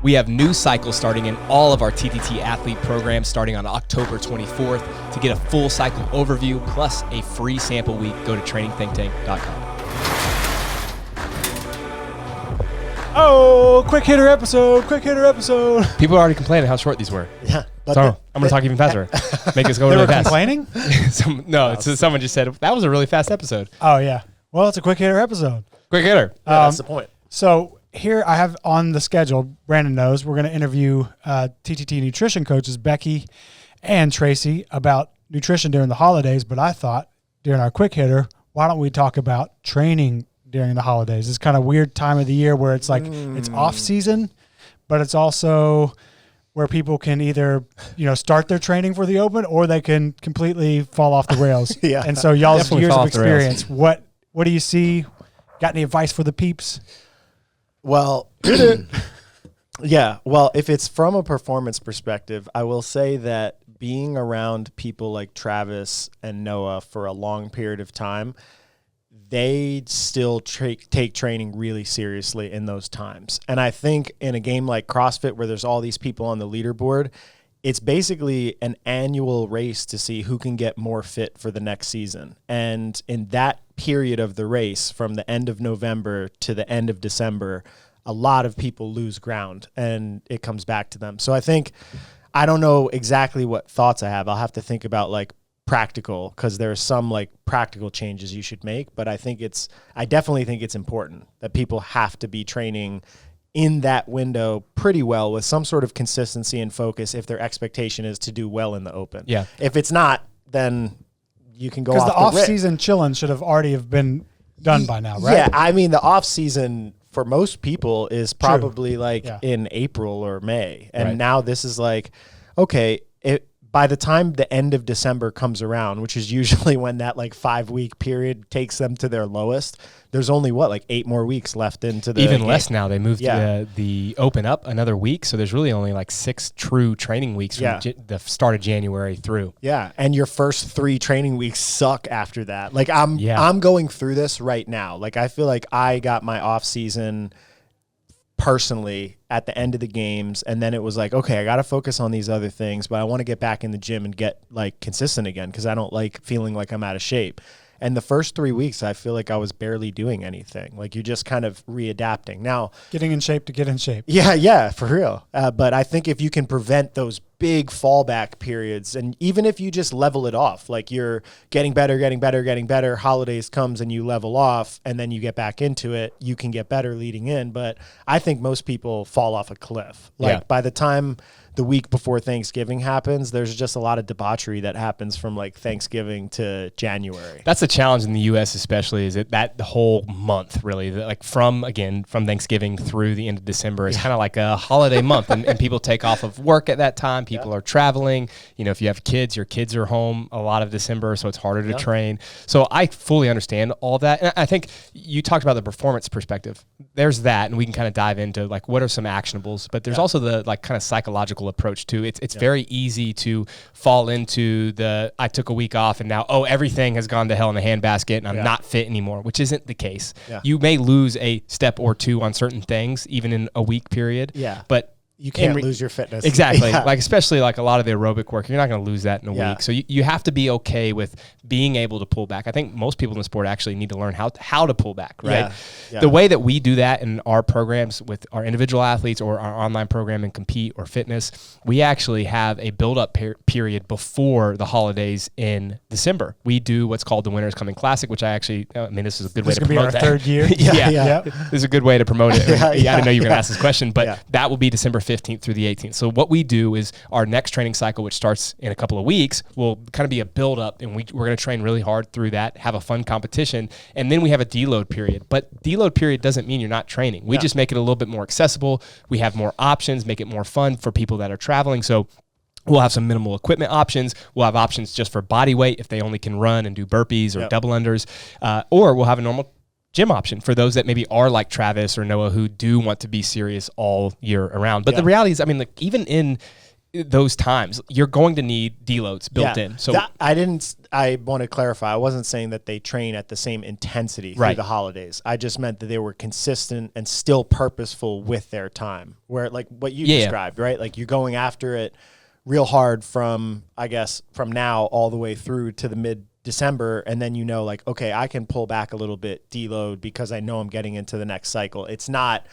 We have new cycles starting in all of our TTT athlete programs starting on October 24th. To get a full cycle overview plus a free sample week, go to trainingthinktank.com. Oh, quick hitter episode. People are already complaining how short these were. Yeah. So I'm going to talk even faster. Make us go They really were fast. complaining? Someone just said, that was a really fast episode. Oh, yeah. Well, it's a quick hitter episode. Quick hitter. Yeah, that's the point. So here I have on the schedule, Brandon knows, we're going to interview TTT nutrition coaches Becky and Tracy about nutrition during the holidays. But I thought during our quick hitter, why don't we talk about training during the holidays? It's kind of weird time of the year where it's like it's off season, but it's also where people can either, start their training for the open or they can completely fall off the rails. Yeah. And so y'all's Definitely years fall of off the rails. experience, what do you see? Got any advice for the peeps? Well, yeah. Well, if it's from a performance perspective, I will say that being around people like Travis and Noah for a long period of time, they still take training really seriously in those times. And I think in a game like CrossFit where there's all these people on the leaderboard, it's basically an annual race to see who can get more fit for the next season. And in that period of the race, from the end of November to the end of December, a lot of people lose ground and it comes back to them. So I don't know exactly what thoughts I have. I'll have to think about practical, because there's some practical changes you should make, but I definitely think it's important that people have to be training in that window pretty well with some sort of consistency and focus if their expectation is to do well in the open. Yeah. If it's not, then you can go off Because the rip. off-season chilling should have already been done by now, right? Yeah, I mean, the off-season for most people is probably in April or May. And now this is okay, by the time the end of December comes around, which is usually when that 5-week period takes them to their lowest, there's only 8 more weeks left into the Even game. less now. They moved the open up another week, so there's really only 6 true training weeks from the start of January through. Yeah, and your first 3 training weeks suck after that. I'm going through this right now. I feel like I got my off season personally at the end of the games, and then it was okay, I got to focus on these other things, but I want to get back in the gym and get consistent again, because I don't like feeling like I'm out of shape. And the first 3 weeks, I feel like I was barely doing anything. You're just kind of readapting. Now, Getting in shape to get in shape. Yeah, for real. But I think if you can prevent those big fallback periods, and even if you just level it off, you're getting better, holidays comes and you level off, and then you get back into it, you can get better leading in. But I think most people fall off a cliff. By the time the week before Thanksgiving happens, there's just a lot of debauchery that happens from Thanksgiving to January. That's the challenge in the U.S. especially, is that the whole month really, from Thanksgiving through the end of December is kind of like a holiday month, and people take off of work at that time. People are traveling. If you have kids, your kids are home a lot of December, so it's harder to train. So I fully understand all that. And I think you talked about the performance perspective. There's that, and we can kind of dive into what are some actionables, but there's also the kind of psychological approach too. It's very easy to fall into I took a week off and now everything has gone to hell in a handbasket and I'm not fit anymore, which isn't the case. You may lose a step or two on certain things even in a week period. But you can't lose your fitness. Exactly. Especially a lot of the aerobic work, you're not going to lose that in a week. So you have to be okay with being able to pull back. I think most people in the sport actually need to learn how to pull back, right? The way that we do that in our programs with our individual athletes or our online program and Compete or Fitness, we actually have a build-up period before the holidays in December. We do what's called the Winter's Coming Classic, which this is a good way to promote that. This is going to be our 3rd year. This is a good way to promote it. I didn't know you were going to ask this question, but that will be December 15th through the 18th. So what we do is our next training cycle, which starts in a couple of weeks, will kind of be a build up, and we're going to train really hard through that, have a fun competition, and then we have a deload period. But deload period doesn't mean you're not training. We just make it a little bit more accessible. We have more options, make it more fun for people that are traveling. So we'll have some minimal equipment options. We'll have options just for body weight if they only can run and do burpees or double unders, or we'll have a normal gym option for those that maybe are like Travis or Noah who do want to be serious all year around. But the reality is, even in those times, you're going to need deloads built in. So I want to clarify. I wasn't saying that they train at the same intensity through the holidays. I just meant that they were consistent and still purposeful with their time, where like what you described, right? Like you're going after it real hard from now all the way through to the mid-December. And then, like, okay, I can pull back a little bit, deload, because I know I'm getting into the next cycle. It's not,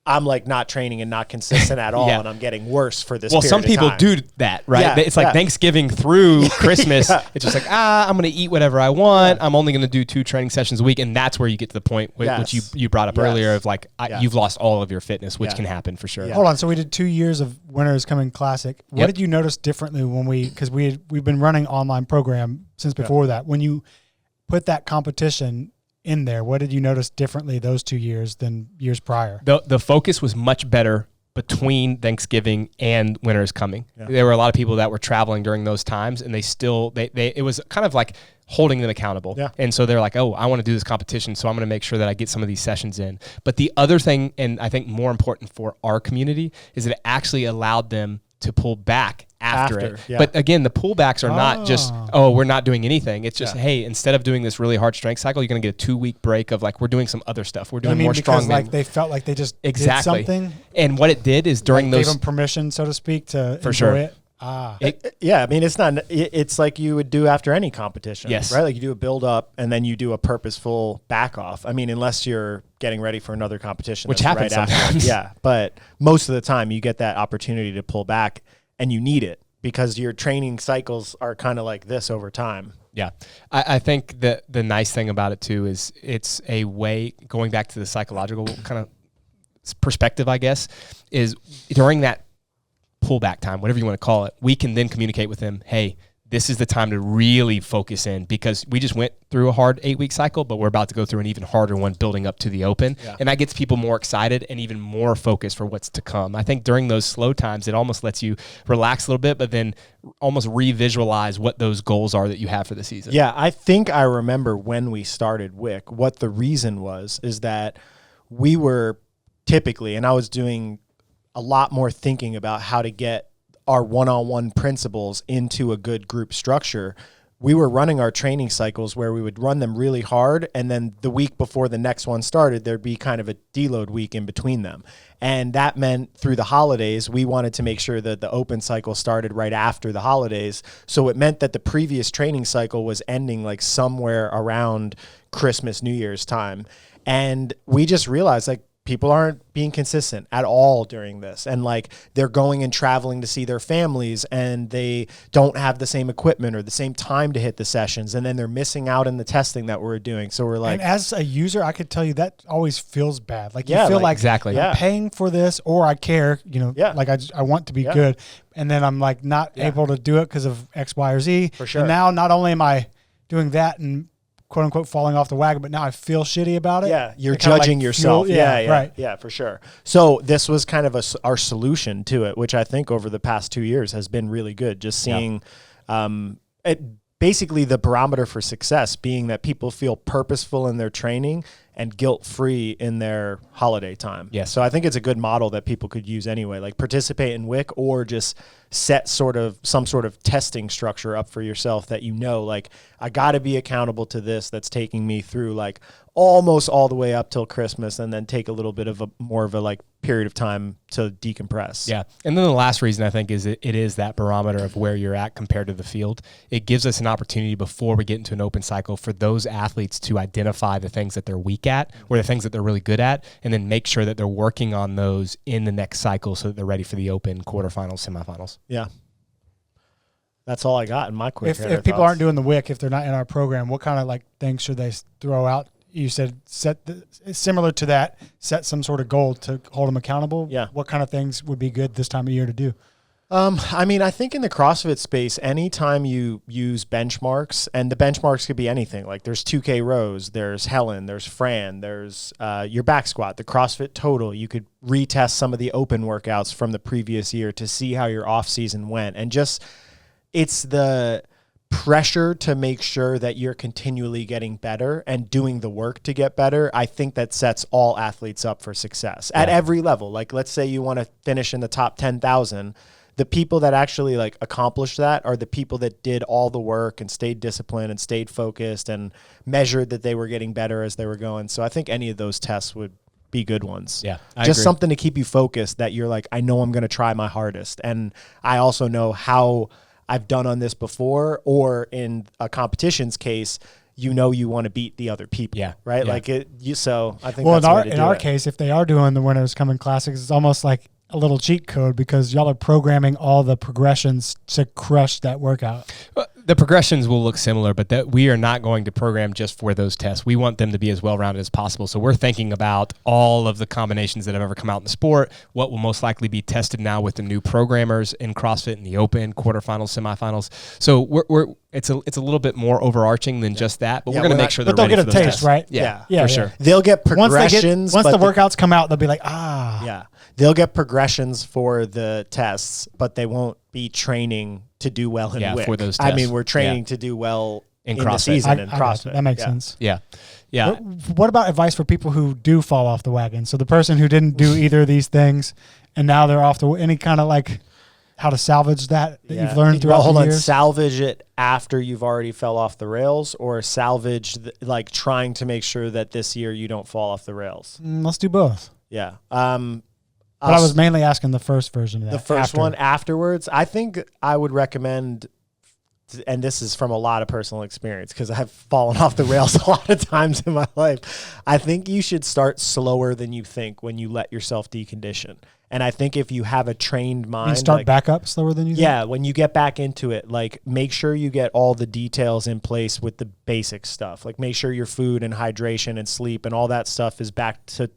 I'm like not training and not consistent at all, and I'm getting worse for this. Well, some people do that, right? Yeah, it's like Thanksgiving through Christmas. It's just like, I'm going to eat whatever I want. I'm only going to do 2 training sessions a week, and that's where you get to the point which you brought up earlier of like you've lost all of your fitness, which can happen for sure. Yeah. Hold on, so we did 2 years of Winter is Coming Classic. What did you notice differently when because we've been running online program since before that? When you put that competition in there, what did you notice differently those 2 years than years prior? The focus was much better between Thanksgiving and Winter is Coming. Yeah. There were a lot of people that were traveling during those times, and they it was kind of like holding them accountable. Yeah. And so they're like, oh, I want to do this competition, so I'm going to make sure that I get some of these sessions in. But the other thing, and I think more important for our community, is that it actually allowed them to pull back after it. Yeah. But again, the pullbacks are not just, we're not doing anything. It's just, hey, instead of doing this really hard strength cycle, you're going to get a 2-week break of like, we're doing some other stuff. We're doing more strongman. Like they felt like they just did something. And what it did is during those, gave them permission, so to speak, to enjoy it. It's like you would do after any competition, yes, right? Like you do a build up and then you do a purposeful back off. I mean, unless you're getting ready for another competition, which happens right sometimes. Yeah, but most of the time you get that opportunity to pull back, and you need it because your training cycles are kind of like this over time. Yeah. I think that the nice thing about it too is it's a way, going back to the psychological kind of perspective, I guess, is during that pullback time, whatever you want to call it, we can then communicate with them, hey, this is the time to really focus in, because we just went through a hard 8-week cycle, but we're about to go through an even harder one building up to the open. Yeah. And that gets people more excited and even more focused for what's to come. I think during those slow times, it almost lets you relax a little bit, but then almost re-visualize what those goals are that you have for the season. Yeah, I think I remember when we started WIC, what the reason was is that we were typically, and I was doing a lot more thinking about how to get our one-on-one principles into a good group structure. We were running our training cycles where we would run them really hard, and then the week before the next one started, there'd be kind of a deload week in between them. And that meant through the holidays, we wanted to make sure that the open cycle started right after the holidays. So it meant that the previous training cycle was ending like somewhere around Christmas, New Year's time. And we just realized like, people aren't being consistent at all during this. And like they're going and traveling to see their families, and they don't have the same equipment or the same time to hit the sessions. And then they're missing out in the testing that we're doing. So we're like, and as a user, I could tell you that always feels bad. Like you feel like exactly I'm paying for this, or I care, like I want to be good. And then I'm like not able to do it because of X, Y, or Z. For sure. And now not only am I doing that and quote unquote falling off the wagon, but now I feel shitty about it. Yeah, you're judging yourself. Yeah, for sure. So this was kind of our solution to it, which I think over the past 2 years has been really good. Just seeing basically the barometer for success being that people feel purposeful in their training and guilt-free in their holiday time. Yeah. So I think it's a good model that people could use anyway, like participate in WIC or just set some sort of testing structure up for yourself that like I got to be accountable to this that's taking me through like almost all the way up till Christmas, and then take a little bit of more of a like period of time to decompress. Yeah. And then the last reason I think is it is that barometer of where you're at compared to the field. It gives us an opportunity before we get into an open cycle for those athletes to identify the things that they're weak at or the things that they're really good at, and then make sure that they're working on those in the next cycle so that they're ready for the open, quarterfinals, semifinals. Yeah. That's all I got in my quick If people aren't doing the WIC, if they're not in our program, what kind of like things should they throw out? You said similar to that, set some sort of goal to hold them accountable. Yeah. What kind of things would be good this time of year to do? I mean, I think in the CrossFit space, anytime you use benchmarks, and the benchmarks could be anything, like there's 2K rows, there's Helen, there's Fran, there's your back squat, the CrossFit total. You could retest some of the open workouts from the previous year to see how your off season went. And just, it's the pressure to make sure that you're continually getting better and doing the work to get better. I think that sets all athletes up for success at every level. Like, let's say you want to finish in the top 10,000. the people that actually like accomplish that are the people that did all the work and stayed disciplined and stayed focused and measured that they were getting better as they were going. So I think any of those tests would be good ones. Yeah, just something to keep you focused, that you're like, I know I'm going to try my hardest. And I also know how I've done on this before, or in a competition's case, you want to beat the other people. Yeah. Right. Yeah. Like so I think Well, that's the way to in do our it. case, if they are doing the Winners Coming Classics, it's almost like a little cheat code, because y'all are programming all the progressions to crush that workout. The progressions will look similar, but that we are not going to program just for those tests. We want them to be as well-rounded as possible. So we're thinking about all of the combinations that have ever come out in the sport, what will most likely be tested now with the new programmers in CrossFit in the Open, quarterfinals, semifinals. So it's a little bit more overarching than just that, but we're going to make sure they're ready for those tests. Right? Yeah, Yeah, for sure. They'll get progressions. Once the workouts come out, they'll be like, Yeah. They'll get progressions for the tests, but they won't be training to do well in WIC. For those I tests. mean, we're training to do well in the CrossFit. season in I got you. CrossFit. That makes sense. Yeah. Yeah. What about advice for people who do fall off the wagon? So the person who didn't do either of these things, and now they're off the, any kind of like how to salvage that you've learned throughout the years? Salvage it after you've already fell off the rails, or salvage like trying to make sure that this year you don't fall off the rails? Let's do both. Yeah. But I was mainly asking the first version of that. The first one afterwards. I think I would recommend, and this is from a lot of personal experience because I've fallen off the rails a lot of times in my life. I think you should start slower than you think when you let yourself decondition. And I think if you have a trained mind, you start back up slower than you think? Yeah, when you get back into it, like make sure you get all the details in place with the basic stuff. Like make sure your food and hydration and sleep and all that stuff is back to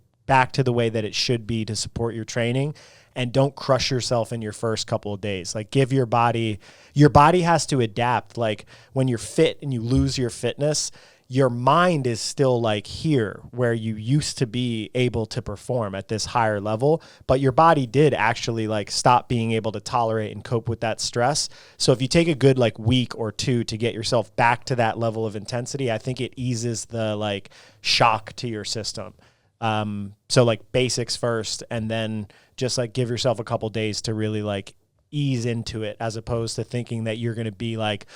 the way that it should be to support your training, and don't crush yourself in your first couple of days. Like give your body has to adapt. Like when you're fit and you lose your fitness, your mind is still like here where you used to be able to perform at this higher level, but your body did actually like stop being able to tolerate and cope with that stress. So if you take a good like week or two to get yourself back to that level of intensity, I think it eases the like shock to your system. So like basics first, and then just like give yourself a couple days to really like ease into it, as opposed to thinking that you're going to be like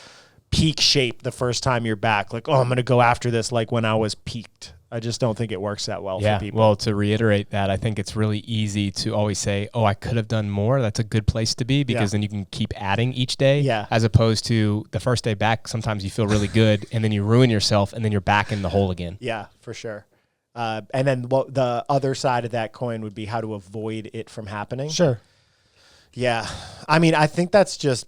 peak shape the first time you're back. Like, oh, I'm going to go after this like when I was peaked. I just don't think it works that well for people. Well, to reiterate that, I think it's really easy to always say, oh, I could have done more. That's a good place to be, because then you can keep adding each day. Yeah. As opposed to the first day back, sometimes you feel really good and then you ruin yourself and then you're back in the hole again. Yeah, for sure. And then the other side of that coin would be how to avoid it from happening. Sure. Yeah. I mean, I think that's just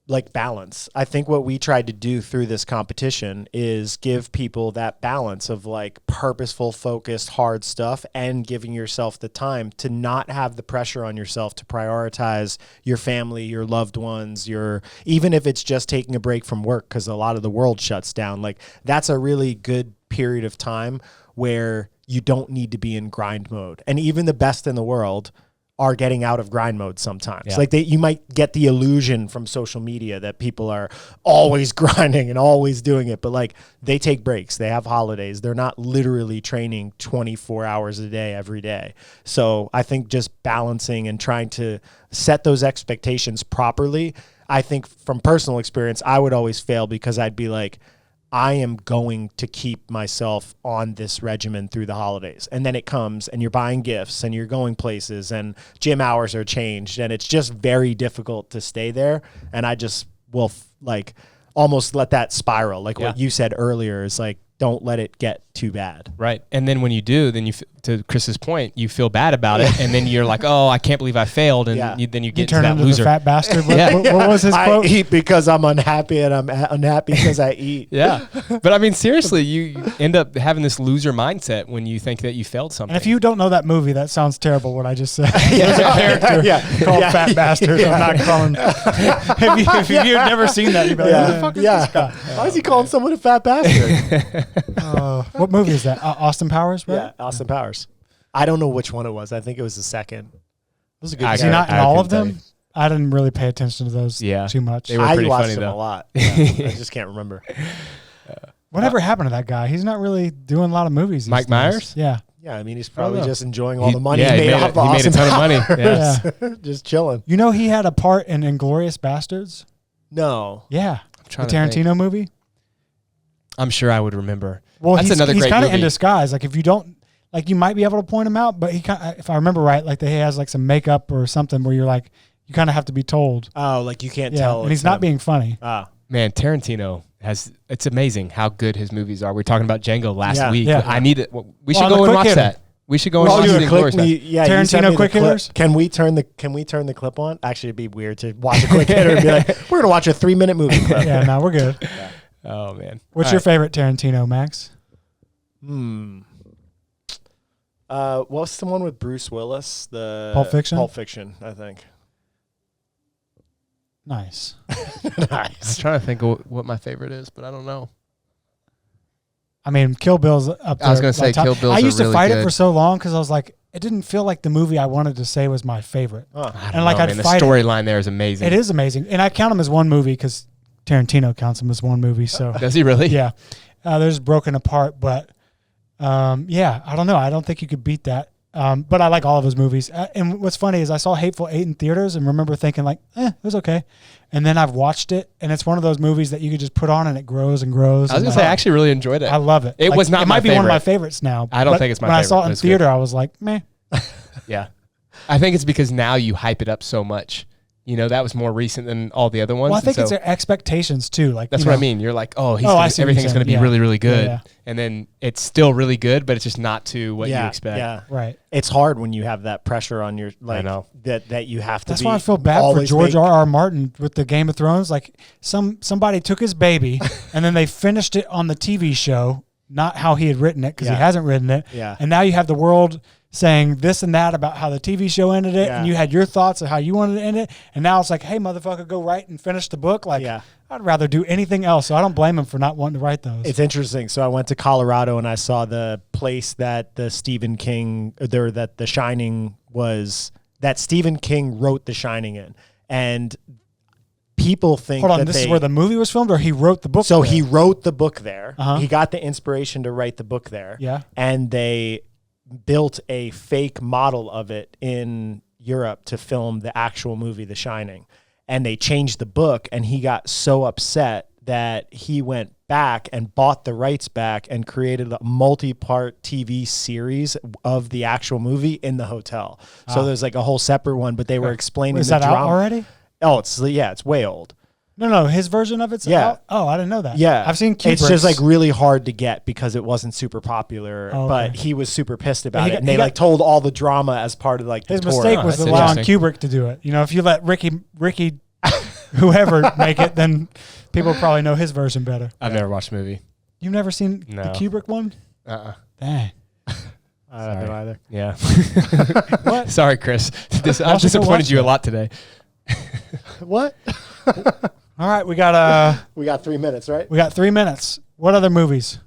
like balance. I think what we tried to do through this competition is give people that balance of like purposeful, focused, hard stuff, and giving yourself the time to not have the pressure on yourself to prioritize your family, your loved ones, even if it's just taking a break from work because a lot of the world shuts down. Like that's a really good period of time where you don't need to be in grind mode. And even the best in the world are getting out of grind mode sometimes. Yeah. Like you might get the illusion from social media that people are always grinding and always doing it, but like they take breaks, they have holidays. They're not literally training 24 hours a day every day. So I think just balancing and trying to set those expectations properly. I think from personal experience, I would always fail because I'd be like, I am going to keep myself on this regimen through the holidays. And then it comes and you're buying gifts and you're going places and gym hours are changed. And it's just very difficult to stay there. And I just will like almost let that spiral. Like what you said earlier is like, don't let it get too bad. Right. And then when you do, then to Chris's point, you feel bad about it. And then you're like, oh, I can't believe I failed. And then you get turn to that into loser. the fat bastard. What was his quote? I eat because I'm unhappy and I'm unhappy because I eat. Yeah. But I mean, seriously, you end up having this loser mindset when you think that you failed something. And if you don't know that movie, that sounds terrible what I just said. There's a character called Fat Bastard. I'm not calling. If you've never seen that, you'd be like, who the fuck is this guy? Why is he calling someone a fat bastard? What movie is that? Austin Powers, right? Yeah, Austin Powers. I don't know which one it was. I think it was the second. It was a good. Is he not in all of them? I didn't really pay attention to those too much. They were pretty watched funny, them though. a lot. Yeah, I just can't remember. Whatever happened to that guy? He's not really doing a lot of movies. Mike Myers? Yeah. Yeah, I mean, he's probably just enjoying all the money Yeah, he made off he made a ton of money. Yeah. Yeah. Just chilling. You know he had a part in Inglourious Bastards? No. Yeah. trying The to think. Tarantino movie? I'm sure I would remember. Well, That's another he's great kind of in movie. disguise. Like if you don't, like you might be able to point him out, but he kind of, if I remember right, like he has like some makeup or something where you're like, you kind of have to be told. Oh, like you can't Yeah, tell. and he's not being funny. Man, Tarantino it's amazing how good his movies are. We were talking about Django last week. Yeah. I need it. We should on go the and quick watch hitter. that. We should go and Well, watch you the click Inglourious me, Bastards. yeah, you sent Tarantino me the quick clip. hitters? Can we turn the clip on? Actually, it'd be weird to watch a quick hitter and be like, we're gonna watch a 3-minute movie clip. Yeah, no, we're good. Oh man. What's All your right. favorite Tarantino, Max? What's the one with Bruce Willis? The Pulp Fiction? Pulp Fiction, I think. Nice. I was trying to think of what my favorite is, but I don't know. I mean, Kill Bill's up there. I was gonna say top. Kill Bill's I used are really to fight it good. for so long because I was like, it didn't feel like the movie I wanted to say was my favorite. I don't And, like, know, I'd man. The fight it. storyline there is amazing. It is amazing, and I count him as one movie because Tarantino counts him as one movie. So Does he really? yeah, there's Broken Apart, but yeah, I don't know. I don't think you could beat that. But I like all of his movies. And what's funny is I saw Hateful Eight in theaters and remember thinking like, it was okay. And then I've watched it, and it's one of those movies that you could just put on and it grows and grows. I was gonna say I actually really enjoyed it. I love it. It was not It my might be one of my favorite. favorites now. I don't but think it's my when favorite, I saw it but in it's good. theater, I was like, meh. Yeah. I think it's because now you hype it up so much. You know, that was more recent than all the other ones. Well, I think and it's so their expectations too. Like that's you what I know, mean. You're like, oh, I see what you're everything's saying. going to be Yeah. really, really good. Yeah. And then it's still really good, but it's just not to what you expect. Yeah, Right. it's hard when you have that pressure on your like know. that you have to. That's be why I feel bad for always George make- R.R. Martin with the Game of Thrones. Like somebody took his baby and then they finished it on the TV show, not how he had written it because he Yeah. hasn't written it. Yeah. And now you have the world saying this and that about how the TV show ended it, Yeah. and you had your thoughts of how you wanted to end it, and now it's like, hey, motherfucker, go write and finish the book. Like, Yeah. I'd rather do anything else, so I don't blame him for not wanting to write those. It's interesting. So I went to Colorado and I saw the place that the Stephen King that The Shining was, that Stephen King wrote The Shining in, and people think Hold on, that this is where the movie was filmed, or he wrote the book? So there? he wrote the book there. Uh-huh. He got the inspiration to write the book there. Yeah. And they built a fake model of it in Europe to film the actual movie, The Shining. And they changed the book, and he got so upset that he went back and bought the rights back and created a multi-part TV series of the actual movie in the hotel. So there's like a whole separate one, but they were explaining Is the that out drama. already? Oh, it's way old. No, his version of it's Yeah. out? Oh, I didn't know that. Yeah. I've seen It's just Kubrick's. like really hard to get because it wasn't super popular, Oh, okay. but he was super pissed about He it. got- And he they got- like told all the drama as part of like the His tour. mistake was that's allowing interesting. Kubrick to do it. You know, if you let Ricky, whoever make it, then people probably know his version better. I've never watched the movie. You've never seen No. the Kubrick one? Uh-uh. Dang. I don't know either. Yeah. What? Sorry, Chris. I've Watch it, disappointed watch you a it. lot today. What? All right, we got We got 3 minutes, right? 3 minutes. What other movies?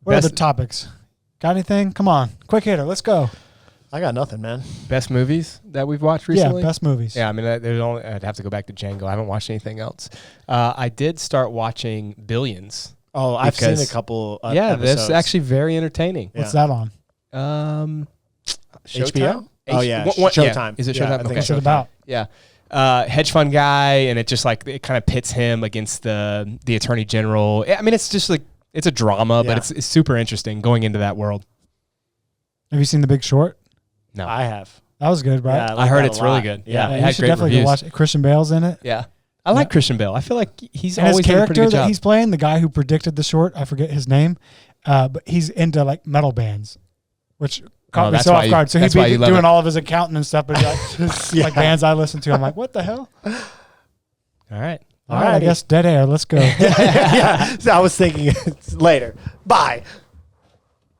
What Best- other topics? Got anything? Come on, quick hitter. Let's go. I got nothing, man. Best movies that we've watched recently? Yeah, best movies. Yeah, I mean, I'd have to go back to Django. I haven't watched anything else. I did start watching Billions. Oh, I've seen a Because- couple Yeah, episodes. that's actually very entertaining. What's that on? HBO? Oh, yeah. Yeah. Showtime. Is it Yeah, I Showtime? think Okay. What's it about? Yeah. Hedge fund guy, and it just like it kind of pits him against the attorney general. I mean, it's just like it's a drama, Yeah. but it's super interesting going into that world. Have you seen The Big Short? No, I have. That was good, right? Yeah, I like heard that it's a really lot. good. Yeah. It you had should great definitely reviews. go watch it. Christian Bale's in it. Yeah, I like Yeah. Christian Bale. I feel like he's And his always done a pretty character good that job. he's playing, the guy who predicted the short, I forget his name, but he's into like metal bands, which caught me that's so why off you- guard. So that's he'd why be you love doing it. all of his accounting and stuff, but he'd like, like bands I listen to. I'm like, what the hell? All right. All right, I guess dead air. Let's go. Yeah. So I was thinking later. Bye.